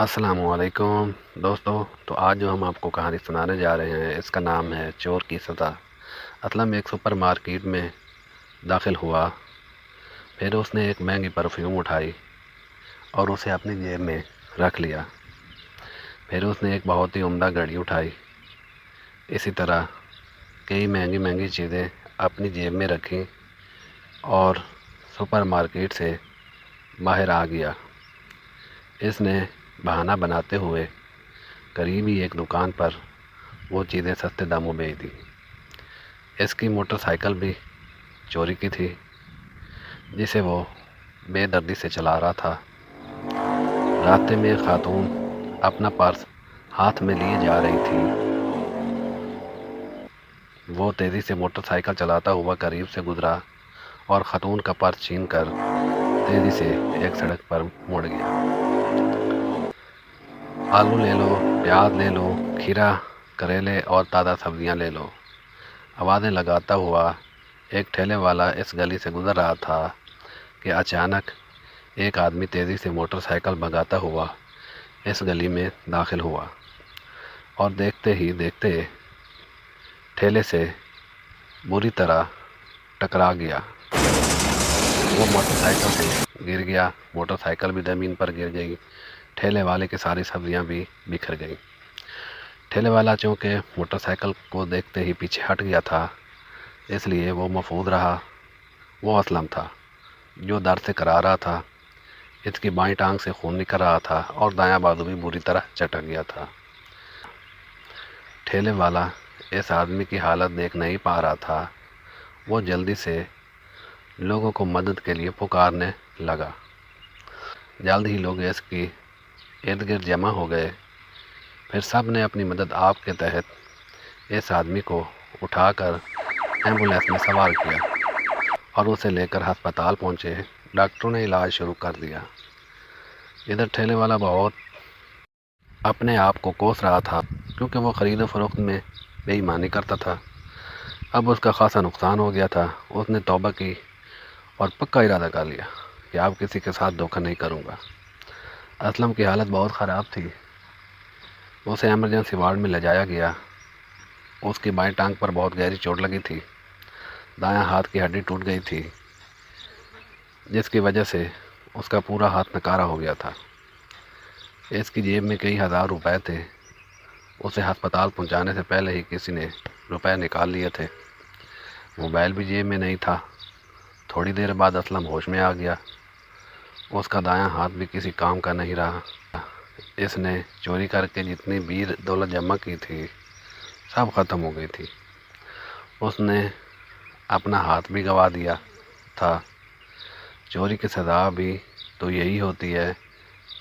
السلام علیکم دوستو، تو آج جو ہم آپ کو کہانی سنانے جا رہے ہیں اس کا نام ہے چور کی سزا۔ اسلم ایک سپر مارکیٹ میں داخل ہوا، پھر اس نے ایک مہنگی پرفیوم اٹھائی اور اسے اپنی جیب میں رکھ لیا۔ پھر اس نے ایک بہت ہی عمدہ گھڑی اٹھائی، اسی طرح کئی مہنگی چیزیں اپنی جیب میں رکھیں اور سپر مارکیٹ سے باہر آ گیا۔ اس نے بہانہ بناتے ہوئے قریبی ایک دکان پر وہ چیزیں سستے داموں بیچ دی۔ اس کی موٹر سائیکل بھی چوری کی تھی جسے وہ بے دردی سے چلا رہا تھا۔ راستے میں ایک خاتون اپنا پرس ہاتھ میں لیے جا رہی تھی۔ وہ تیزی سے موٹر سائیکل چلاتا ہوا قریب سے گزرا اور خاتون کا پرس چھین کر تیزی سے ایک سڑک پر مڑ گیا۔ آلو لے لو، پیاز لے لو، کھیرا، کریلے اور تازہ سبزیاں لے لو، آوازیں لگاتا ہوا ایک ٹھیلے والا اس گلی سے گزر رہا تھا کہ اچانک ایک آدمی تیزی سے موٹر سائیکل بھگاتا ہوا اس گلی میں داخل ہوا اور دیکھتے ہی دیکھتے ٹھیلے سے بری طرح ٹکرا گیا۔ وہ موٹر سائیکل سے گر گیا، موٹر سائیکل بھی زمین پر گر گئی، ٹھیلے والے کی ساری سبزیاں بھی بکھر گئیں۔ ٹھیلے والا چونکہ موٹر سائیکل کو دیکھتے ہی پیچھے ہٹ گیا تھا، اس لیے وہ محفوظ رہا۔ وہ اسلم تھا جو در سے کرا رہا تھا۔ اس کی بائیں ٹانگ سے خون نکل رہا تھا اور دایاں بازو بھی بری طرح چٹک گیا تھا۔ ٹھیلے والا اس آدمی کی حالت دیکھ نہیں پا رہا تھا۔ وہ جلدی سے لوگوں کو مدد کے لیے پکارنے لگا۔ جلد ہی لوگ اس کی ارد گرد جمع ہو گئے۔ پھر سب نے اپنی مدد آپ کے تحت اس آدمی کو اٹھا کر ایمبولینس میں سوار کیا اور اسے لے کر ہسپتال پہنچے۔ ڈاکٹروں نے علاج شروع کر دیا۔ ادھر ٹھیلے والا بہت اپنے آپ کو کوس رہا تھا کیونکہ وہ خرید و فروخت میں بے ایمانی کرتا تھا۔ اب اس کا خاصا نقصان ہو گیا تھا۔ اس نے توبہ کی اور پکا ارادہ کر لیا کہ اب کسی کے ساتھ دھوکہ نہیں کروں گا۔ اسلم کی حالت بہت خراب تھی۔ اسے ایمرجنسی وارڈ میں لے جایا گیا۔ اس کی بائیں ٹانگ پر بہت گہری چوٹ لگی تھی۔ دایاں ہاتھ کی ہڈی ٹوٹ گئی تھی جس کی وجہ سے اس کا پورا ہاتھ نکارا ہو گیا تھا۔ اس کی جیب میں کئی ہزار روپے تھے۔ اسے ہسپتال پہنچانے سے پہلے ہی کسی نے روپے نکال لیے تھے۔ موبائل بھی جیب میں نہیں تھا۔ تھوڑی دیر بعد اسلم ہوش میں آ گیا۔ اس کا دایاں ہاتھ بھی کسی کام کا نہیں رہا۔ اس نے چوری کر کے جتنی بھی دولت جمع کی تھی سب ختم ہو گئی تھی۔ اس نے اپنا ہاتھ بھی گنوا دیا تھا۔ چوری کی سزا بھی تو یہی ہوتی ہے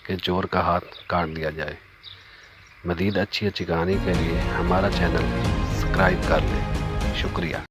کہ چور کا ہاتھ کاٹ دیا جائے۔ مزید اچھی کہانی کے لیے ہمارا چینل سبسکرائب کر لیں۔ شکریہ۔